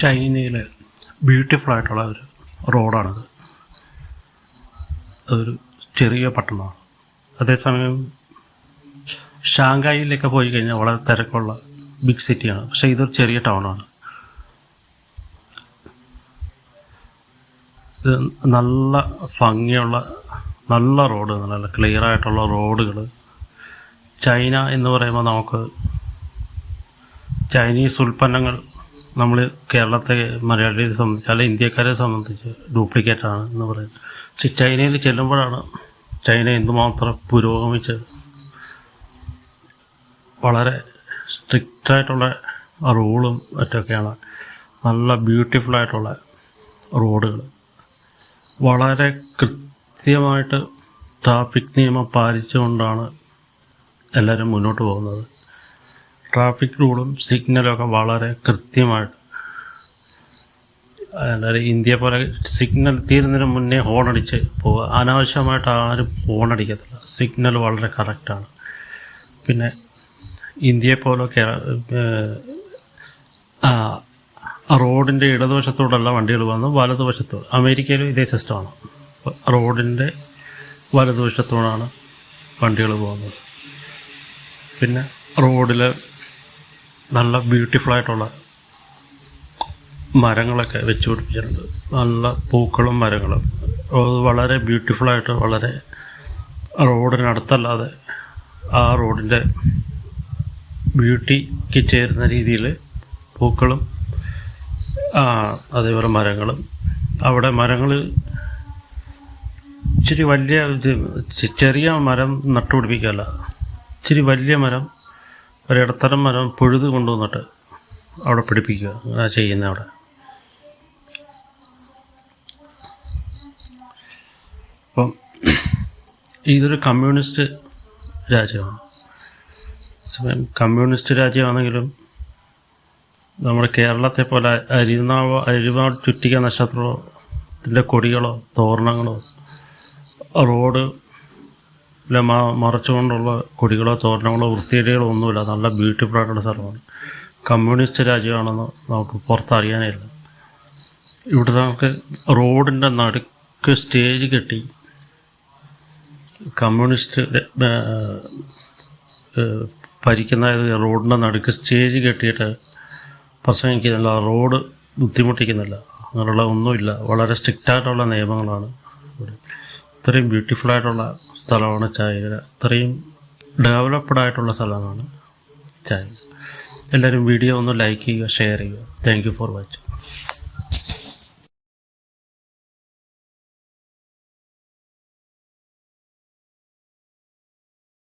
ചൈനയിലെ ബ്യൂട്ടിഫുൾ ആയിട്ടുള്ള ഒരു റോഡാണത്. അതൊരു ചെറിയ പട്ടണമാണ്. അതേസമയം ഷാങ്കായിലൊക്കെ പോയി കഴിഞ്ഞാൽ വളരെ തിരക്കുള്ള ബിഗ് സിറ്റിയാണ്. പക്ഷേ ഇതൊരു ചെറിയ ടൗണാണ്. ഇത് നല്ല ഭംഗിയുള്ള നല്ല റോഡ്, നല്ല ക്ലിയർ ആയിട്ടുള്ള റോഡുകൾ. ചൈന എന്ന് പറയുമ്പോൾ നമുക്ക് ചൈനീസ് ഉൽപ്പന്നങ്ങൾ നമ്മൾ കേരളത്തെ മലയാളിയെ സംബന്ധിച്ച് അല്ലെങ്കിൽ ഇന്ത്യക്കാരെ സംബന്ധിച്ച് ഡ്യൂപ്ലിക്കേറ്റാണ് എന്ന് പറയുന്നത്. പക്ഷെ ചൈനയിൽ ചെല്ലുമ്പോഴാണ് ചൈന എന്തുമാത്രം പുരോഗമിച്ച് വളരെ സ്ട്രിക്റ്റായിട്ടുള്ള റൂളും മറ്റൊക്കെയാണ്. നല്ല ബ്യൂട്ടിഫുള്ളായിട്ടുള്ള റോഡുകൾ, വളരെ കൃത്യമായിട്ട് ട്രാഫിക് നിയമം പാലിച്ചുകൊണ്ടാണ് എല്ലാവരും മുന്നോട്ട് പോകുന്നത്. ട്രാഫിക് റൂളും സിഗ്നലൊക്കെ വളരെ കൃത്യമായിട്ട്, അതായത് ഇന്ത്യ പോലെ സിഗ്നൽ തീരുന്നതിന് മുന്നേ ഹോണടിച്ച് പോവുക. അനാവശ്യമായിട്ട് ആരും ഹോണടിക്കത്തില്ല. സിഗ്നൽ വളരെ കറക്റ്റാണ്. പിന്നെ ഇന്ത്യയെ പോലൊക്കെ റോഡിൻ്റെ ഇടതുവശത്തോടല്ല വണ്ടികൾ വന്ന് വലതുവശത്തോട്. അമേരിക്കയിലും ഇതേ സിസ്റ്റമാണ്. റോഡിൻ്റെ വലതുവശത്തോടാണ് വണ്ടികൾ പോകുന്നത്. പിന്നെ റോഡിൽ നല്ല ബ്യൂട്ടിഫുള്ളായിട്ടുള്ള മരങ്ങളൊക്കെ വെച്ച് പിടിപ്പിച്ചിട്ടുണ്ട്. നല്ല പൂക്കളും മരങ്ങളും വളരെ ബ്യൂട്ടിഫുള്ളായിട്ട്, വളരെ റോഡിനടുത്തല്ലാതെ ആ റോഡിൻ്റെ ബ്യൂട്ടിക്ക് ചേരുന്ന രീതിയിൽ പൂക്കളും അതേപോലെ മരങ്ങളും. അവിടെ മരങ്ങൾ ഇച്ചിരി വലിയ ചെറിയ മരം നട്ടുപിടിപ്പിക്കുകയല്ല, ഇച്ചിരി വലിയ മരം, ഒരിടത്തരം മരം പൊഴുത് കൊണ്ടുവന്നിട്ട് അവിടെ പിടിപ്പിക്കുക, അങ്ങനെ ചെയ്യുന്നത് അവിടെ. അപ്പം ഇതൊരു കമ്മ്യൂണിസ്റ്റ് രാജ്യമാണ്. കമ്മ്യൂണിസ്റ്റ് രാജ്യമാണെങ്കിലും നമ്മുടെ കേരളത്തെ പോലെ അരിനാട് ചുറ്റിക നക്ഷത്രത്തിൻ്റെ കൊടികളോ തോരണങ്ങളോ റോഡ് മറച്ചുകൊണ്ടുള്ള കൊടികളോ തോരണങ്ങളോ വൃത്തികേടുകളോ ഒന്നുമില്ല. നല്ല ബ്യൂട്ടിഫുള്ളായിട്ടുള്ള സ്ഥലമാണ്. കമ്മ്യൂണിസ്റ്റ് രാജ്യമാണെന്ന് നമുക്ക് പുറത്തറിയാനേ ഇല്ല. ഇവിടെ നമുക്ക് റോഡിൻ്റെ നടുക്ക് സ്റ്റേജ് കെട്ടി കമ്മ്യൂണിസ്റ്റ് ഭരിക്കുന്ന റോഡിൻ്റെ നടുക്ക് സ്റ്റേജ് കെട്ടിയിട്ട് പ്രസംഗിക്കുന്നില്ല, റോഡ് ബുദ്ധിമുട്ടിക്കുന്നില്ല, അങ്ങനെയുള്ള ഒന്നുമില്ല. വളരെ സ്ട്രിക്റ്റായിട്ടുള്ള നിയമങ്ങളാണ് ഇവിടെ. ഇത്രയും ബ്യൂട്ടിഫുള്ളായിട്ടുള്ള സ്ഥലമാണ് ചൈന. ഇത്രയും ഡെവലപ്ഡ് ആയിട്ടുള്ള സ്ഥലമാണ് ചൈന. എല്ലാവരും വീഡിയോ ഒന്ന് ലൈക്ക് ചെയ്യുക, ഷെയർ ചെയ്യുക. Thank you for watching.